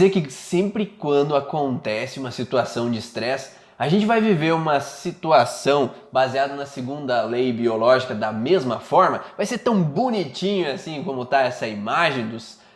dizer que sempre quando acontece uma situação de estresse, a gente vai viver uma situação baseada na segunda lei biológica da mesma forma? Vai ser tão bonitinho assim como tá essa imagem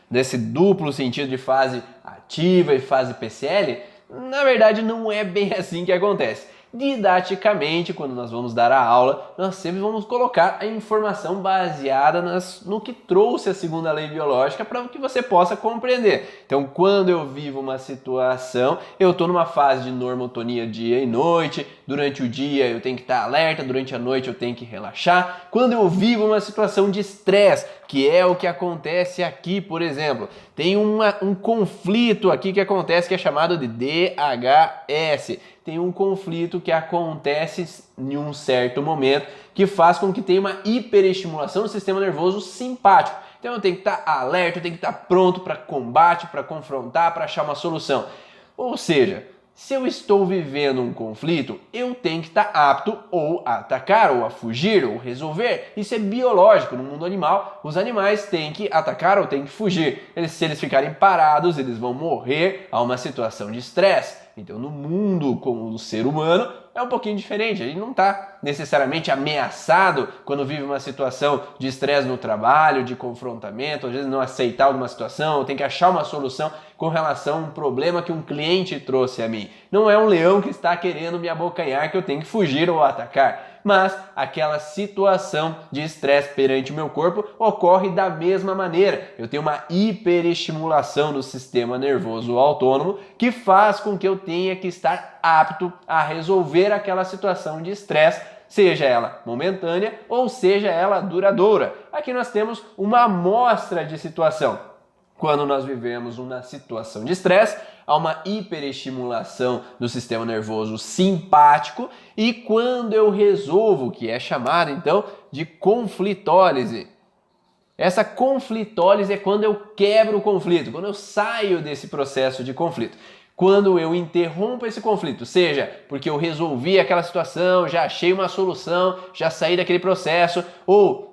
desse duplo sentido de fase ativa e fase PCL? Na verdade, não é bem assim que acontece. Didaticamente, quando nós vamos dar a aula, nós sempre vamos colocar a informação baseada no que trouxe a segunda lei biológica para que você possa compreender. Então, quando eu vivo uma situação, eu estou numa fase de normotonia dia e noite, durante o dia eu tenho que estar alerta, durante a noite eu tenho que relaxar. Quando eu vivo uma situação de estresse, que é o que acontece aqui, por exemplo, tem um conflito aqui que acontece que é chamado de DHS. Tem um conflito que acontece em um certo momento que faz com que tenha uma hiperestimulação do sistema nervoso simpático. Então eu tenho que estar alerta, eu tenho que estar pronto para combate, para confrontar, para achar uma solução. Ou seja, se eu estou vivendo um conflito, eu tenho que estar apto ou a atacar, ou a fugir, ou resolver. Isso é biológico. No mundo animal, os animais têm que atacar ou têm que fugir. Se eles ficarem parados, eles vão morrer a uma situação de estresse. Então, no mundo como o ser humano, é um pouquinho diferente. A gente não está necessariamente ameaçado quando vive uma situação de estresse no trabalho, de confrontamento, às vezes não aceitar alguma situação, tem que achar uma solução com relação a um problema que um cliente trouxe a mim. Não é um leão que está querendo me abocanhar que eu tenho que fugir ou atacar, mas aquela situação de estresse perante o meu corpo ocorre da mesma maneira. Eu tenho uma hiperestimulação do sistema nervoso autônomo que faz com que eu tenha que estar apto a resolver aquela situação de estresse, seja ela momentânea ou seja ela duradoura. Aqui nós temos uma amostra de situação. Quando nós vivemos uma situação de estresse, há uma hiperestimulação do sistema nervoso simpático e quando eu resolvo, que é chamado então de conflitólise. Essa conflitólise é quando eu quebro o conflito, quando eu saio desse processo de conflito. Quando eu interrompo esse conflito, seja porque eu resolvi aquela situação, já achei uma solução, já saí daquele processo, ou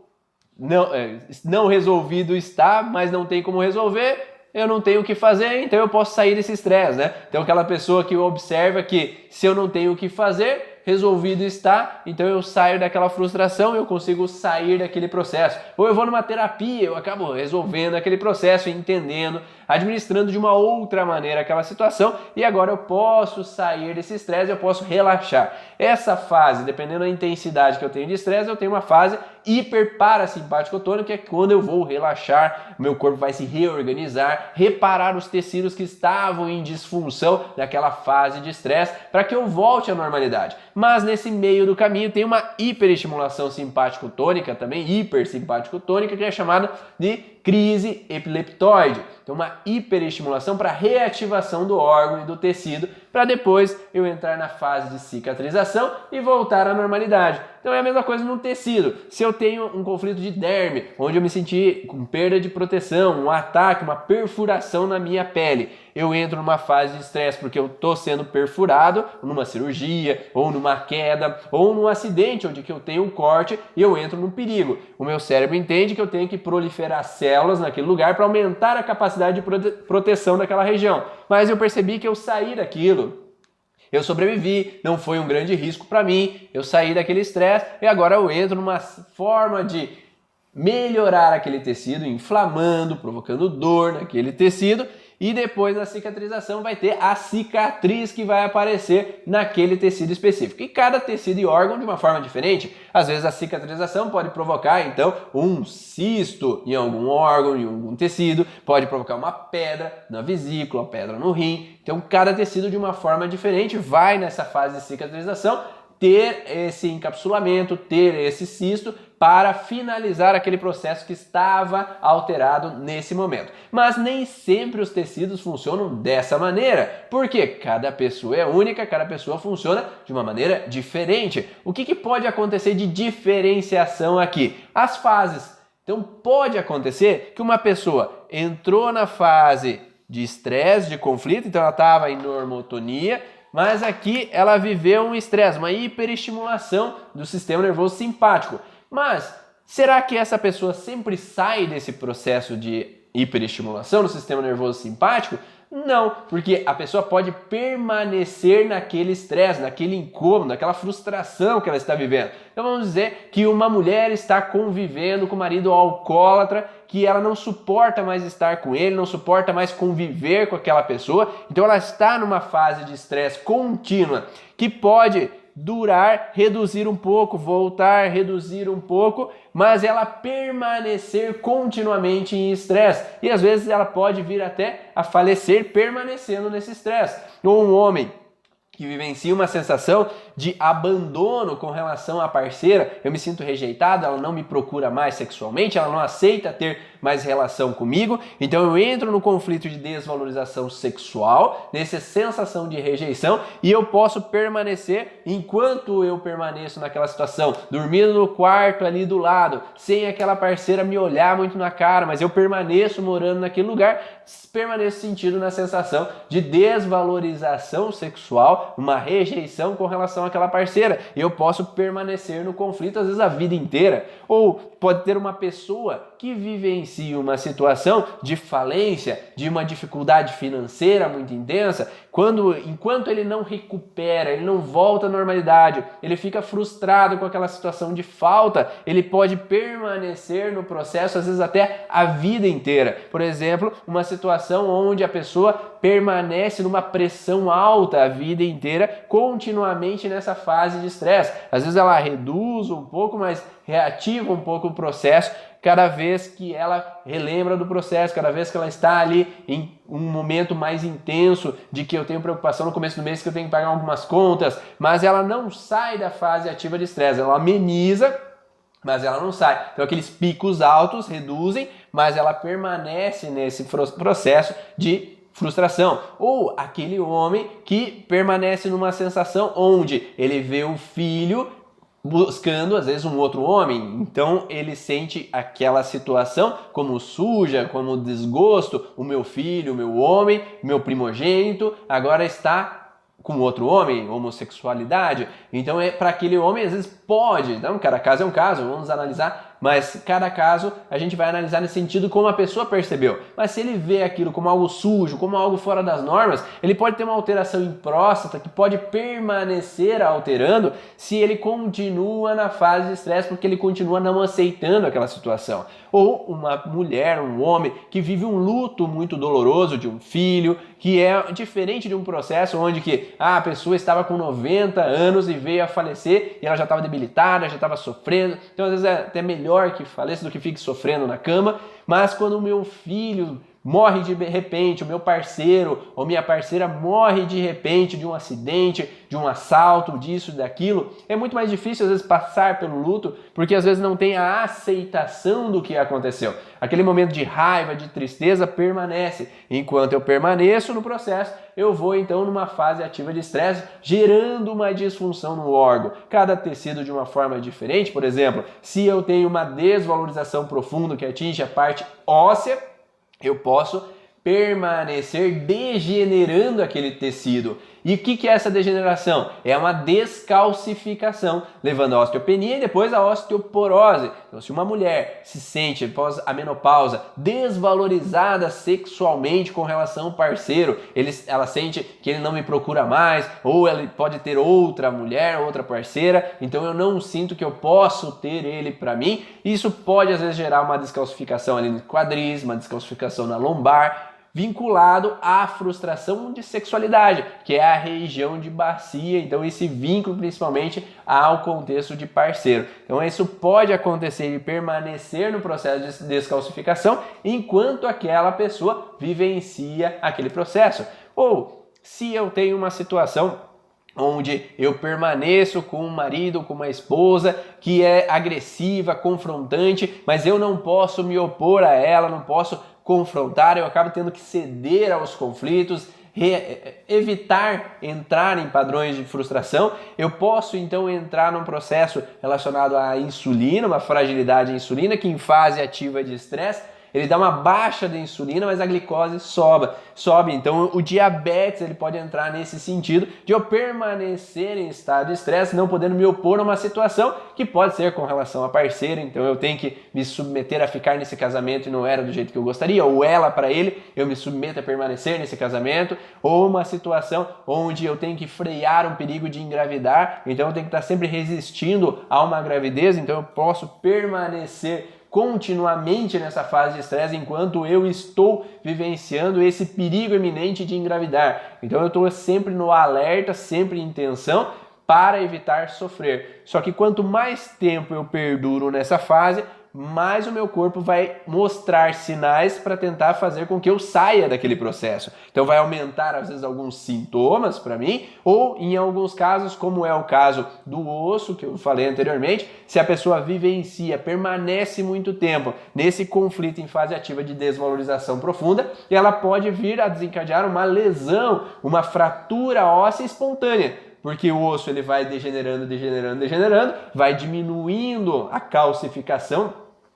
não resolvido está, mas não tem como resolver, eu não tenho o que fazer, então eu posso sair desse estresse, né? Então aquela pessoa que observa que se eu não tenho o que fazer, resolvido está, então eu saio daquela frustração, eu consigo sair daquele processo. Ou eu vou numa terapia, eu acabo resolvendo aquele processo, entendendo, administrando de uma outra maneira aquela situação e agora eu posso sair desse estresse, eu posso relaxar. Essa fase, dependendo da intensidade que eu tenho de estresse, eu tenho uma fase hiperparasimpático-tônico, que é quando eu vou relaxar, meu corpo vai se reorganizar, reparar os tecidos que estavam em disfunção daquela fase de estresse para que eu volte à normalidade. Mas nesse meio do caminho tem uma hiperestimulação simpático-tônica, também hipersimpático-tônica, que é chamada de crise epileptoide. Então uma hiperestimulação para reativação do órgão e do tecido, para depois eu entrar na fase de cicatrização e voltar à normalidade. Então é a mesma coisa no tecido. Se eu tenho um conflito de derme, onde eu me senti com perda de proteção, um ataque, uma perfuração na minha pele, eu entro numa fase de estresse porque eu estou sendo perfurado numa cirurgia, ou numa queda, ou num acidente onde que eu tenho um corte e eu entro num perigo. O meu cérebro entende que eu tenho que proliferar células naquele lugar para aumentar a capacidade de proteção daquela região. Mas eu percebi que eu saí daquilo. Eu sobrevivi, não foi um grande risco para mim, eu saí daquele estresse e agora eu entro numa forma de melhorar aquele tecido, inflamando, provocando dor naquele tecido e depois da cicatrização vai ter a cicatriz que vai aparecer naquele tecido específico. E cada tecido e órgão de uma forma diferente. Às vezes a cicatrização pode provocar então um cisto em algum órgão, em algum tecido, pode provocar uma pedra na vesícula, pedra no rim. Então cada tecido de uma forma diferente vai nessa fase de cicatrização ter esse encapsulamento, ter esse cisto para finalizar aquele processo que estava alterado nesse momento. Mas nem sempre os tecidos funcionam dessa maneira, porque cada pessoa é única, cada pessoa funciona de uma maneira diferente. O que pode acontecer de diferenciação aqui? As fases. Então pode acontecer que uma pessoa entrou na fase de estresse, de conflito, então ela estava em normotonia, mas aqui ela viveu um estresse, uma hiperestimulação do sistema nervoso simpático. Mas será que essa pessoa sempre sai desse processo de hiperestimulação do sistema nervoso simpático? Não, porque a pessoa pode permanecer naquele estresse, naquele incômodo, naquela frustração que ela está vivendo. Então vamos dizer que uma mulher está convivendo com o marido alcoólatra, que ela não suporta mais estar com ele, não suporta mais conviver com aquela pessoa, então ela está numa fase de estresse contínua que pode durar, reduzir um pouco, voltar, reduzir um pouco, mas ela permanecer continuamente em estresse. E às vezes ela pode vir até a falecer permanecendo nesse estresse. Ou um homem que vivencia uma sensação de abandono com relação à parceira, eu me sinto rejeitado, ela não me procura mais sexualmente, ela não aceita ter mais relação comigo, então eu entro no conflito de desvalorização sexual, nessa sensação de rejeição, e eu posso permanecer, enquanto eu permaneço naquela situação, dormindo no quarto ali do lado, sem aquela parceira me olhar muito na cara, mas eu permaneço morando naquele lugar, permaneço sentindo na sensação de desvalorização sexual, uma rejeição com relação àquela parceira. Eu posso permanecer no conflito às vezes a vida inteira. Ou pode ter uma pessoa que vivencia uma situação de falência, de uma dificuldade financeira muito intensa, enquanto ele não recupera, ele não volta à normalidade, ele fica frustrado com aquela situação de falta, ele pode permanecer no processo às vezes até a vida inteira. Por exemplo, uma situação onde a pessoa permanece numa pressão alta a vida inteira, continuamente nessa fase de estresse. Às vezes ela reduz um pouco, mas reativa um pouco o processo cada vez que ela relembra do processo, cada vez que ela está ali em um momento mais intenso de que eu tenho preocupação no começo do mês que eu tenho que pagar algumas contas, mas ela não sai da fase ativa de estresse, ela ameniza, mas ela não sai. Então aqueles picos altos reduzem, mas ela permanece nesse processo de frustração. Ou aquele homem que permanece numa sensação onde ele vê o filho buscando às vezes um outro homem, então ele sente aquela situação como suja, como desgosto, o meu filho, o meu homem, meu primogênito agora está com outro homem, homossexualidade, então para aquele homem às vezes pode, não, cada caso é um caso, vamos analisar, mas cada caso a gente vai analisar nesse sentido como a pessoa percebeu. Mas se ele vê aquilo como algo sujo, como algo fora das normas, ele pode ter uma alteração em próstata que pode permanecer alterando se ele continua na fase de estresse, porque ele continua não aceitando aquela situação. Ou uma mulher, um homem que vive um luto muito doloroso de um filho, que é diferente de um processo onde que a pessoa estava com 90 anos e veio a falecer e ela já estava debilitada, já estava sofrendo, então às vezes é até melhor que faleça do que fique sofrendo na cama, mas quando o meu filho morre de repente, o meu parceiro ou minha parceira morre de repente de um acidente, de um assalto, disso, daquilo, é muito mais difícil às vezes passar pelo luto, porque às vezes não tem a aceitação do que aconteceu. Aquele momento de raiva, de tristeza permanece. Enquanto eu permaneço no processo, eu vou então numa fase ativa de estresse, gerando uma disfunção no órgão. Cada tecido de uma forma diferente, por exemplo, se eu tenho uma desvalorização profunda que atinge a parte óssea, eu posso permanecer degenerando aquele tecido. E o que é essa degeneração? É uma descalcificação, levando à osteopenia e depois à osteoporose. Então, se uma mulher se sente, após a menopausa, desvalorizada sexualmente com relação ao parceiro, ela sente que ele não me procura mais, ou ela pode ter outra mulher, outra parceira, então eu não sinto que eu posso ter ele para mim. Isso pode, às vezes, gerar uma descalcificação ali no quadris, uma descalcificação na lombar, vinculado à frustração de sexualidade, que é a região de bacia, então esse vínculo principalmente ao contexto de parceiro. Então isso pode acontecer e permanecer no processo de descalcificação enquanto aquela pessoa vivencia aquele processo. Ou se eu tenho uma situação onde eu permaneço com um marido, com uma esposa que é agressiva, confrontante, mas eu não posso me opor a ela, não posso confrontar, eu acabo tendo que ceder aos conflitos, evitar entrar em padrões de frustração. Eu posso então entrar num processo relacionado à insulina, uma fragilidade à insulina, que em fase ativa de estresse ele dá uma baixa da insulina, mas a glicose sobe. Então o diabetes ele pode entrar nesse sentido de eu permanecer em estado de estresse, não podendo me opor a uma situação que pode ser com relação a parceiro, então eu tenho que me submeter a ficar nesse casamento e não era do jeito que eu gostaria, ou ela para ele, eu me submeto a permanecer nesse casamento, ou uma situação onde eu tenho que frear um perigo de engravidar, então eu tenho que estar sempre resistindo a uma gravidez, então eu posso permanecer continuamente nessa fase de estresse enquanto eu estou vivenciando esse perigo iminente de engravidar. Então eu estou sempre no alerta, sempre em tensão para evitar sofrer. Só que quanto mais tempo eu perduro nessa fase, mais o meu corpo vai mostrar sinais para tentar fazer com que eu saia daquele processo. Então vai aumentar às vezes alguns sintomas para mim, ou em alguns casos, como é o caso do osso, que eu falei anteriormente, se a pessoa vivencia, permanece muito tempo nesse conflito em fase ativa de desvalorização profunda, ela pode vir a desencadear uma lesão, uma fratura óssea espontânea. Porque o osso ele vai degenerando, vai diminuindo a calcificação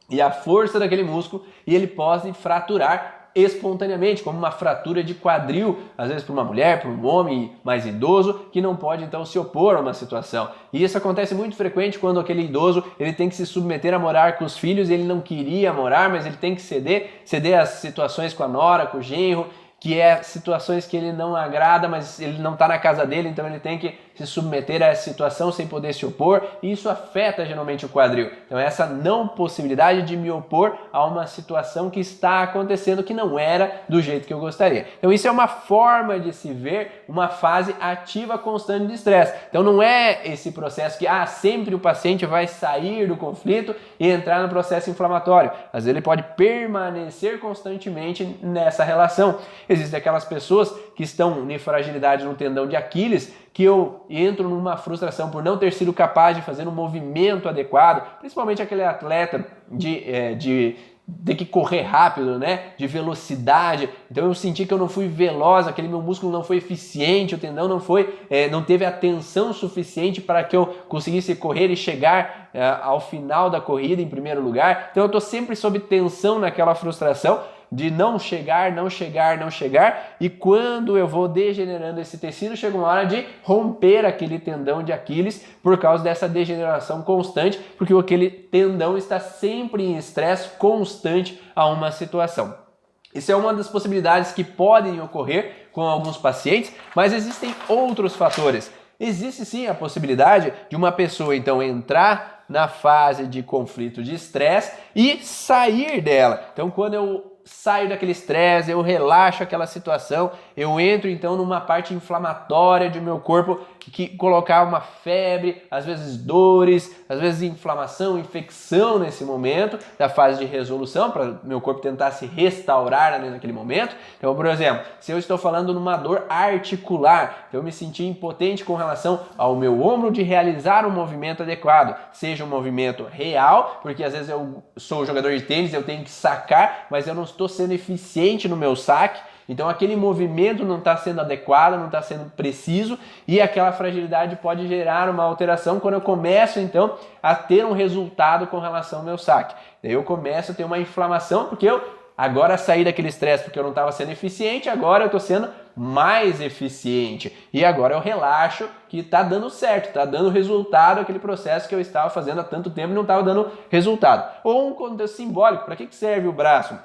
e a força daquele músculo e ele pode fraturar espontaneamente, como uma fratura de quadril, às vezes para uma mulher, para um homem mais idoso, que não pode então se opor a uma situação. E isso acontece muito frequente quando aquele idoso ele tem que se submeter a morar com os filhos, ele não queria morar, mas ele tem que ceder às situações com a nora, com o genro, que é situações que ele não agrada, mas ele não está na casa dele, então ele tem que se submeter a essa situação sem poder se opor, e isso afeta geralmente o quadril. Então essa não possibilidade de me opor a uma situação que está acontecendo que não era do jeito que eu gostaria. Então isso é uma forma de se ver uma fase ativa constante de estresse. Então não é esse processo que sempre o paciente vai sair do conflito e entrar no processo inflamatório. Às vezes ele pode permanecer constantemente nessa relação. Existem aquelas pessoas que estão em fragilidade no tendão de Aquiles, que eu entro numa frustração por não ter sido capaz de fazer um movimento adequado, principalmente aquele atleta de ter que correr rápido, né? De velocidade. Então eu senti que eu não fui veloz, aquele meu músculo não foi eficiente, o tendão não teve atenção suficiente para que eu conseguisse correr e chegar ao final da corrida em primeiro lugar. Então eu estou sempre sob tensão naquela frustração de não chegar, e quando eu vou degenerando esse tecido, chega uma hora de romper aquele tendão de Aquiles por causa dessa degeneração constante, porque aquele tendão está sempre em estresse constante a uma situação. Isso é uma das possibilidades que podem ocorrer com alguns pacientes, mas existem outros fatores. Existe sim a possibilidade de uma pessoa então entrar na fase de conflito de estresse e sair dela. Então quando eu saio daquele estresse, eu relaxo aquela situação, eu entro então numa parte inflamatória do meu corpo que colocar uma febre, às vezes dores, às vezes inflamação, infecção nesse momento da fase de resolução, para meu corpo tentar se restaurar ali naquele momento. Então, por exemplo, se eu estou falando numa dor articular, eu me senti impotente com relação ao meu ombro de realizar um movimento adequado, seja um movimento real, porque às vezes eu sou jogador de tênis, eu tenho que sacar, mas eu não estou sendo eficiente no meu saque, então aquele movimento não está sendo adequado, não está sendo preciso e aquela fragilidade pode gerar uma alteração quando eu começo então a ter um resultado com relação ao meu saque. Daí eu começo a ter uma inflamação porque eu agora saí daquele estresse porque eu não estava sendo eficiente, agora eu estou sendo mais eficiente e agora eu relaxo que está dando certo, está dando resultado aquele processo que eu estava fazendo há tanto tempo e não estava dando resultado. Ou um contexto simbólico, para que serve o braço?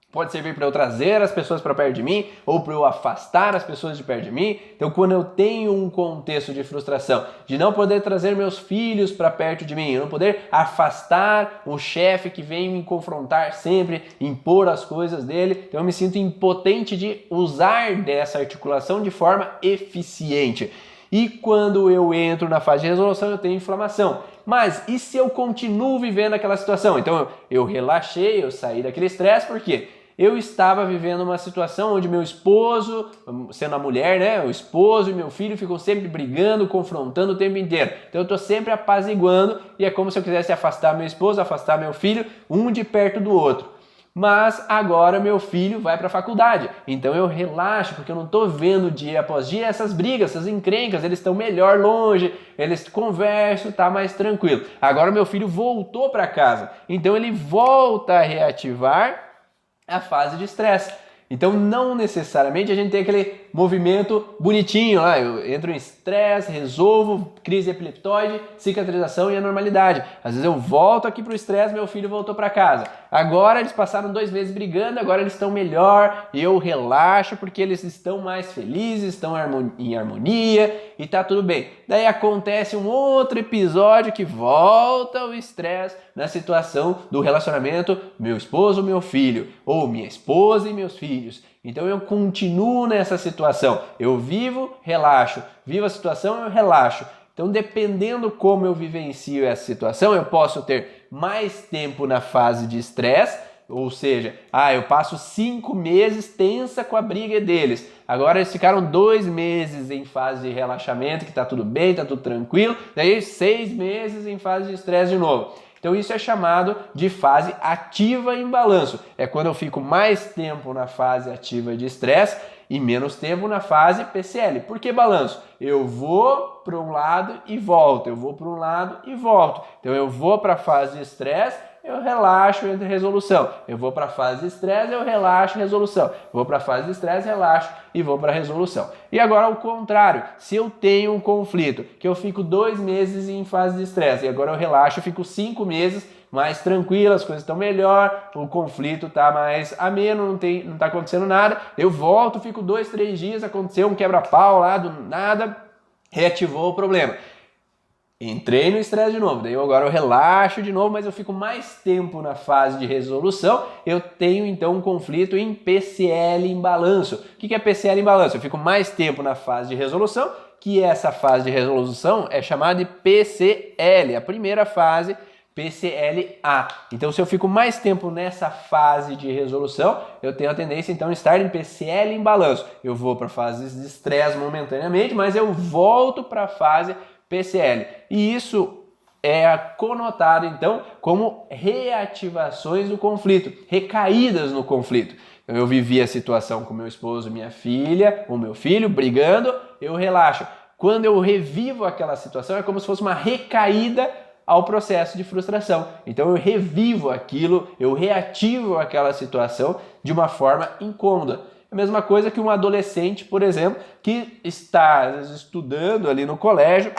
Pode servir para eu trazer as pessoas para perto de mim ou para eu afastar as pessoas de perto de mim. Então, quando eu tenho um contexto de frustração, de não poder trazer meus filhos para perto de mim, eu não poder afastar o chefe que vem me confrontar sempre, impor as coisas dele, então eu me sinto impotente de usar dessa articulação de forma eficiente. E quando eu entro na fase de resolução, eu tenho inflamação. Mas e se eu continuo vivendo aquela situação? Então eu relaxei, eu saí daquele estresse, por quê? Eu estava vivendo uma situação onde meu esposo, sendo a mulher, né? O esposo e meu filho ficam sempre brigando, confrontando o tempo inteiro. Então eu estou sempre apaziguando e é como se eu quisesse afastar meu esposo, afastar meu filho, um de perto do outro. Mas agora meu filho vai para a faculdade, então eu relaxo porque eu não estou vendo dia após dia essas brigas, essas encrencas, eles estão melhor longe, eles conversam, tá mais tranquilo. Agora meu filho voltou para casa, então ele volta a reativar a fase de estresse. Então não necessariamente a gente tem aquele movimento bonitinho lá, eu entro em estresse, resolvo, crise epileptoide, cicatrização e a normalidade. Às vezes eu volto aqui pro estresse, meu filho voltou para casa. Agora eles passaram 2 meses brigando, agora eles estão melhor, e eu relaxo porque eles estão mais felizes, estão em harmonia e tá tudo bem. Daí acontece um outro episódio que volta o estresse na situação do relacionamento meu esposo, meu filho, ou minha esposa e meus filhos. Então eu continuo nessa situação, eu vivo, relaxo, vivo a situação, eu relaxo. Então dependendo como eu vivencio essa situação, eu posso ter mais tempo na fase de estresse, ou seja, eu passo 5 meses tensa com a briga deles. Agora eles ficaram 2 meses em fase de relaxamento, que tá tudo bem, tá tudo tranquilo. Daí 6 meses em fase de estresse de novo. Então isso é chamado de fase ativa em balanço. É quando eu fico mais tempo na fase ativa de estresse e menos tempo na fase PCL. Por que balanço? Eu vou para um lado e volto, eu vou para um lado e volto. Então eu vou para a fase de estresse, eu relaxo, entro em resolução. Eu vou para a fase de estresse, eu relaxo, resolução. Vou para a fase de estresse, relaxo e vou para a resolução. E agora ao contrário, se eu tenho um conflito, que eu fico 2 meses em fase de estresse e agora eu relaxo, eu fico 5 meses mais tranquilo, as coisas estão melhor, o conflito está mais ameno, não está acontecendo nada. Eu volto, fico 2, 3 dias, aconteceu um quebra-pau lá do nada, reativou o problema. Entrei no estresse de novo, daí agora eu relaxo de novo, mas eu fico mais tempo na fase de resolução, eu tenho então um conflito em PCL em balanço. O que é PCL em balanço? Eu fico mais tempo na fase de resolução, que essa fase de resolução é chamada de PCL, a primeira fase, PCLA. Então se eu fico mais tempo nessa fase de resolução, eu tenho a tendência então a estar em PCL em balanço. Eu vou para a fase de estresse momentaneamente, mas eu volto para a fase PCL. E isso é conotado então como reativações do conflito, recaídas no conflito. Então, eu vivi a situação com meu esposo, minha filha, o meu filho brigando, eu relaxo. Quando eu revivo aquela situação é como se fosse uma recaída ao processo de frustração. Então eu revivo aquilo, eu reativo aquela situação de uma forma incômoda. É a mesma coisa que um adolescente, por exemplo, que está às vezes, estudando ali no colégio,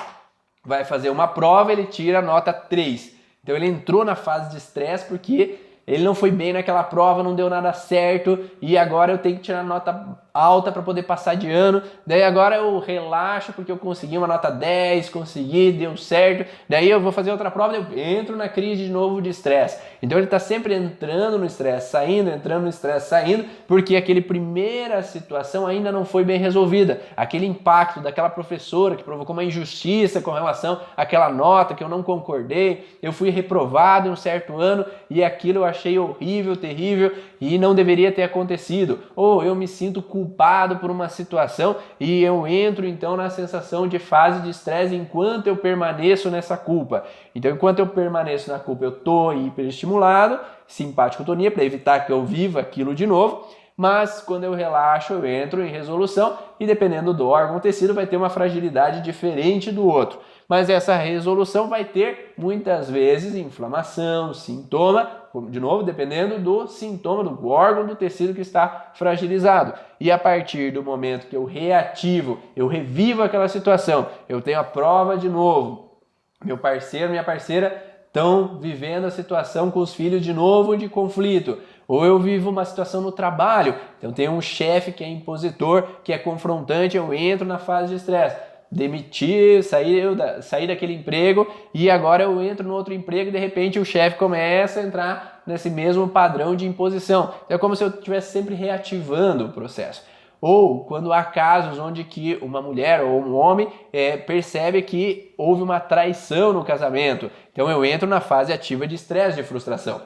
vai fazer uma prova, ele tira a nota 3. Então ele entrou na fase de estresse porque ele não foi bem naquela prova, não deu nada certo e agora eu tenho que tirar nota alta para poder passar de ano. Daí agora eu relaxo porque eu consegui uma nota 10, consegui, deu certo. Daí eu vou fazer outra prova, eu entro na crise de novo de estresse. Então ele está sempre entrando no estresse, saindo, entrando no estresse, saindo, porque aquele primeira situação ainda não foi bem resolvida. Aquele impacto daquela professora que provocou uma injustiça com relação àquela nota que eu não concordei, eu fui reprovado em um certo ano e aquilo eu achei horrível, terrível e não deveria ter acontecido. Ou eu me sinto culpado por uma situação e eu entro então na sensação de fase de estresse enquanto eu permaneço nessa culpa. Então enquanto eu permaneço na culpa eu estou hiperestimulado, simpaticotonia para evitar que eu viva aquilo de novo, mas quando eu relaxo eu entro em resolução e dependendo do órgão ou tecido vai ter uma fragilidade diferente do outro. Mas essa resolução vai ter muitas vezes inflamação, sintoma, de novo, dependendo do sintoma do órgão do tecido que está fragilizado. E a partir do momento que eu reativo, eu revivo aquela situação, eu tenho a prova de novo, meu parceiro, minha parceira estão vivendo a situação com os filhos de novo de conflito. Ou eu vivo uma situação no trabalho, então tem um chefe que é impositor, que é confrontante, eu entro na fase de estresse. Demitir, sair daquele emprego e agora eu entro no outro emprego e de repente o chefe começa a entrar nesse mesmo padrão de imposição. Então é como se eu estivesse sempre reativando o processo. Ou quando há casos onde que uma mulher ou um homem percebe que houve uma traição no casamento. Então eu entro na fase ativa de estresse, de frustração.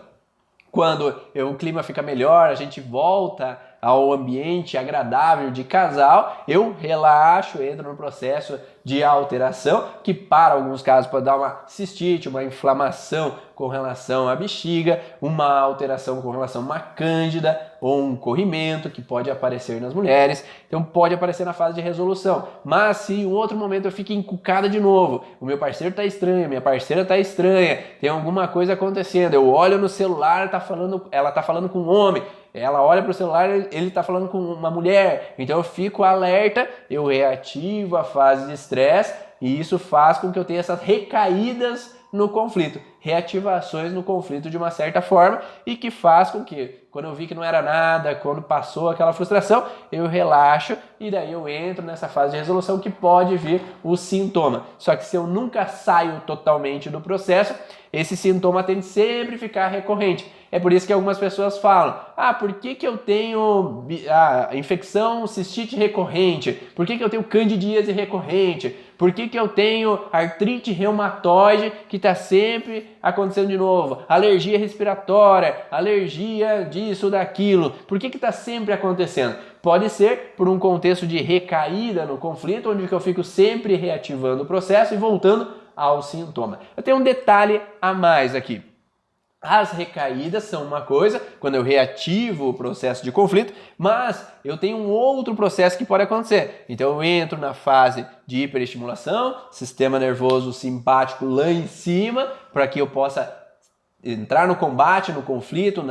Quando o clima fica melhor, a gente volta ao ambiente agradável de casal, eu relaxo, entro no processo de alteração, que para alguns casos pode dar uma cistite, uma inflamação com relação à bexiga, uma alteração com relação a uma cândida ou um corrimento que pode aparecer nas mulheres, então pode aparecer na fase de resolução. Mas se em outro momento eu fico encucada de novo, o meu parceiro está estranho, minha parceira está estranha, tem alguma coisa acontecendo, eu olho no celular, ela está falando com um homem, ela olha para o celular, ele está falando com uma mulher, então eu fico alerta, eu reativo a fase de estresse e isso faz com que eu tenha essas recaídas no conflito, reativações no conflito de uma certa forma e que faz com que, quando eu vi que não era nada, quando passou aquela frustração, eu relaxo e daí eu entro nessa fase de resolução que pode vir o sintoma. Só que se eu nunca saio totalmente do processo, esse sintoma tende sempre a ficar recorrente. É por isso que algumas pessoas falam, por que eu tenho a infecção cistite recorrente? Por que eu tenho candidíase recorrente? Por que eu tenho artrite reumatoide que está sempre acontecendo de novo? Alergia respiratória, alergia disso, daquilo. Por que está sempre acontecendo? Pode ser por um contexto de recaída no conflito, onde eu fico sempre reativando o processo e voltando ao sintoma. Eu tenho um detalhe a mais aqui. As recaídas são uma coisa, quando eu reativo o processo de conflito, mas eu tenho um outro processo que pode acontecer. Então eu entro na fase de hiperestimulação, sistema nervoso simpático lá em cima, para que eu possa entrar no combate, no conflito,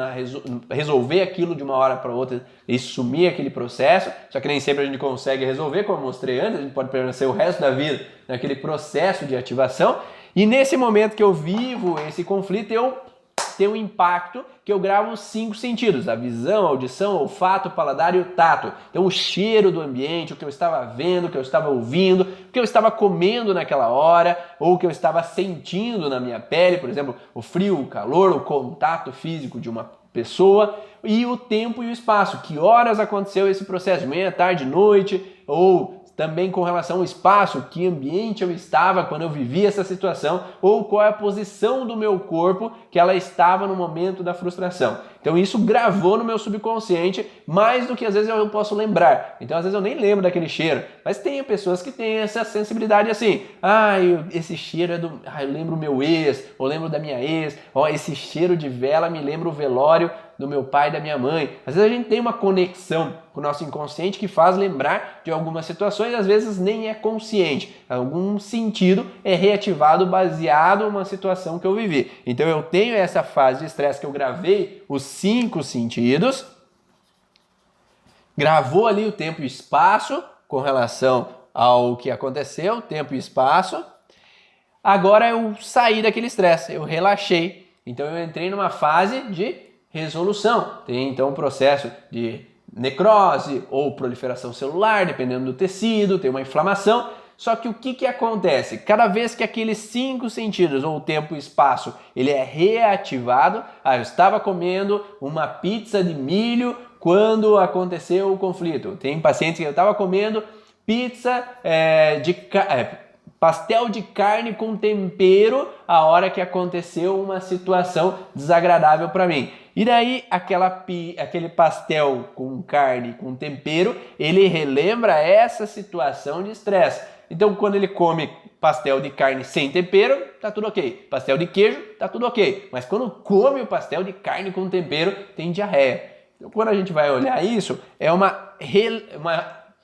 resolver aquilo de uma hora para outra e sumir aquele processo, só que nem sempre a gente consegue resolver, como eu mostrei antes, a gente pode permanecer o resto da vida naquele processo de ativação, e nesse momento que eu vivo esse conflito, eu tem um impacto que eu gravo os 5 sentidos, a visão, a audição, o olfato, o paladar e o tato. Então o cheiro do ambiente, o que eu estava vendo, o que eu estava ouvindo, o que eu estava comendo naquela hora, ou o que eu estava sentindo na minha pele, por exemplo, o frio, o calor, o contato físico de uma pessoa, e o tempo e o espaço, que horas aconteceu esse processo, de manhã, tarde, noite, ou também com relação ao espaço, que ambiente eu estava quando eu vivi essa situação, ou qual é a posição do meu corpo que ela estava no momento da frustração. Então isso gravou no meu subconsciente mais do que às vezes eu posso lembrar. Então às vezes eu nem lembro daquele cheiro, mas tem pessoas que têm essa sensibilidade assim, esse cheiro é do... eu lembro o meu ex, ou lembro da minha ex, esse cheiro de vela me lembra o velório do meu pai e da minha mãe. Às vezes a gente tem uma conexão com o nosso inconsciente que faz lembrar de algumas situações, às vezes nem é consciente. Algum sentido é reativado baseado numa situação que eu vivi. Então eu tenho essa fase de estresse que eu gravei os 5 sentidos, gravou ali o tempo e espaço com relação ao que aconteceu, tempo e espaço. Agora eu saí daquele estresse, eu relaxei. Então eu entrei numa fase de resolução. Tem então um processo de necrose ou proliferação celular, dependendo do tecido, tem uma inflamação. Só que o que acontece? Cada vez que aqueles 5 sentidos, ou o tempo e espaço, ele é reativado, eu estava comendo uma pizza de milho quando aconteceu o conflito. Tem pacientes que eu estava comendo pizza pastel de carne com tempero a hora que aconteceu uma situação desagradável para mim. E daí aquele pastel com carne com tempero, ele relembra essa situação de estresse. Então quando ele come pastel de carne sem tempero, tá tudo ok. Pastel de queijo, tá tudo ok. Mas quando come o pastel de carne com tempero, tem diarreia. Então quando a gente vai olhar isso, é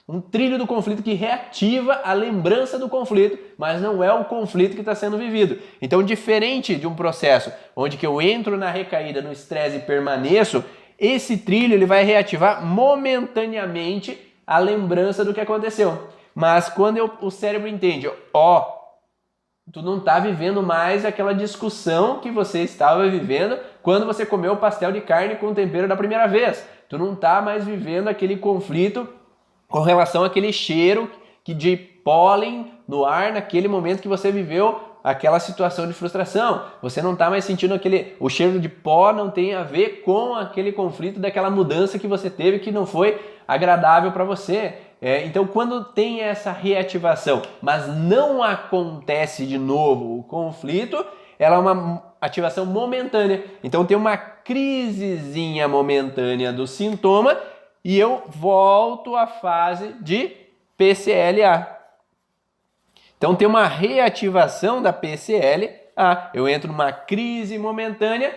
um trilho do conflito que reativa a lembrança do conflito, mas não é o conflito que está sendo vivido. Então, diferente de um processo onde que eu entro na recaída, no estresse e permaneço, esse trilho ele vai reativar momentaneamente a lembrança do que aconteceu. Mas quando o cérebro entende, tu não está vivendo mais aquela discussão que você estava vivendo quando você comeu o pastel de carne com tempero da primeira vez. Tu não está mais vivendo aquele conflito com relação àquele cheiro de pólen no ar naquele momento que você viveu aquela situação de frustração. Você não está mais sentindo o cheiro de pó não tem a ver com aquele conflito daquela mudança que você teve que não foi agradável para você. Então quando tem essa reativação, mas não acontece de novo o conflito, ela é uma ativação momentânea. Então tem uma crisezinha momentânea do sintoma e eu volto à fase de PCLA. Então tem uma reativação da PCLA, eu entro numa crise momentânea,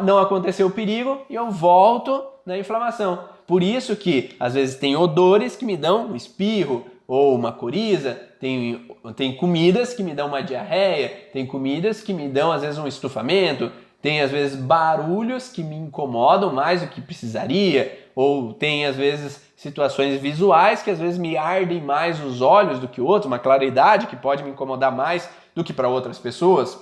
não aconteceu o perigo e eu volto na inflamação. Por isso que às vezes tem odores que me dão um espirro ou uma coriza, tem comidas que me dão uma diarreia, tem comidas que me dão às vezes um estufamento, tem às vezes barulhos que me incomodam mais do que precisaria, ou tem às vezes situações visuais que às vezes me ardem mais os olhos do que outros, uma claridade que pode me incomodar mais do que para outras pessoas.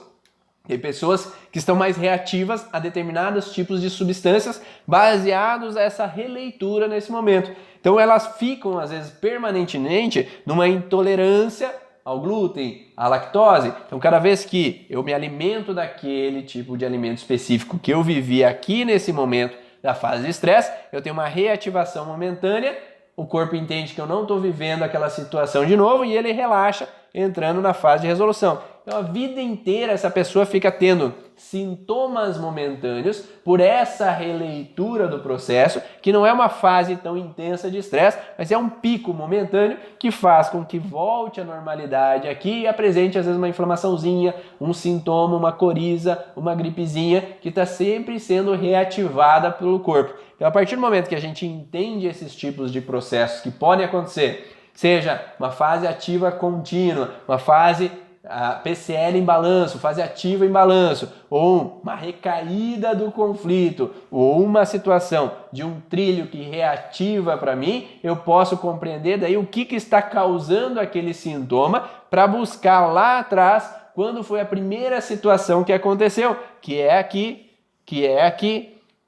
Tem pessoas que estão mais reativas a determinados tipos de substâncias baseados nessa releitura nesse momento. Então elas ficam, às vezes, permanentemente numa intolerância ao glúten, à lactose. Então cada vez que eu me alimento daquele tipo de alimento específico que eu vivi aqui nesse momento da fase de estresse, eu tenho uma reativação momentânea, o corpo entende que eu não estou vivendo aquela situação de novo e ele relaxa, entrando na fase de resolução. Então a vida inteira essa pessoa fica tendo sintomas momentâneos por essa releitura do processo, que não é uma fase tão intensa de estresse, mas é um pico momentâneo que faz com que volte à normalidade aqui e apresente às vezes uma inflamaçãozinha, um sintoma, uma coriza, uma gripezinha que está sempre sendo reativada pelo corpo. Então a partir do momento que a gente entende esses tipos de processos que podem acontecer, seja uma fase ativa contínua, uma fase PCL em balanço, fase ativa em balanço, ou uma recaída do conflito, ou uma situação de um trilho que reativa para mim, eu posso compreender daí o que está causando aquele sintoma para buscar lá atrás quando foi a primeira situação que aconteceu, que é aqui,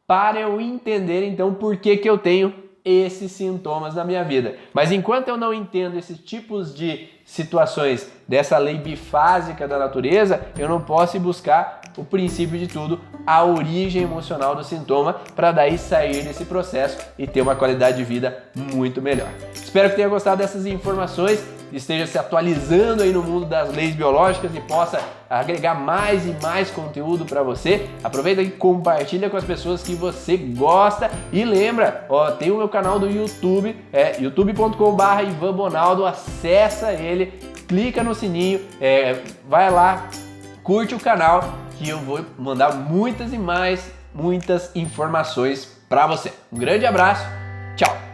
para eu entender então por que eu tenho esses sintomas na minha vida. Mas enquanto eu não entendo esses tipos de situações dessa lei bifásica da natureza, eu não posso ir buscar o princípio de tudo, a origem emocional do sintoma, para daí sair desse processo e ter uma qualidade de vida muito melhor. Espero que tenha gostado dessas informações, esteja se atualizando aí no mundo das leis biológicas e possa agregar mais e mais conteúdo para você. Aproveita e compartilha com as pessoas que você gosta e lembra, tem o meu canal do YouTube, youtube.com/Ivan Bonaldo, acessa ele, clica no sininho, vai lá, curte o canal que eu vou mandar muitas informações para você. Um grande abraço, tchau!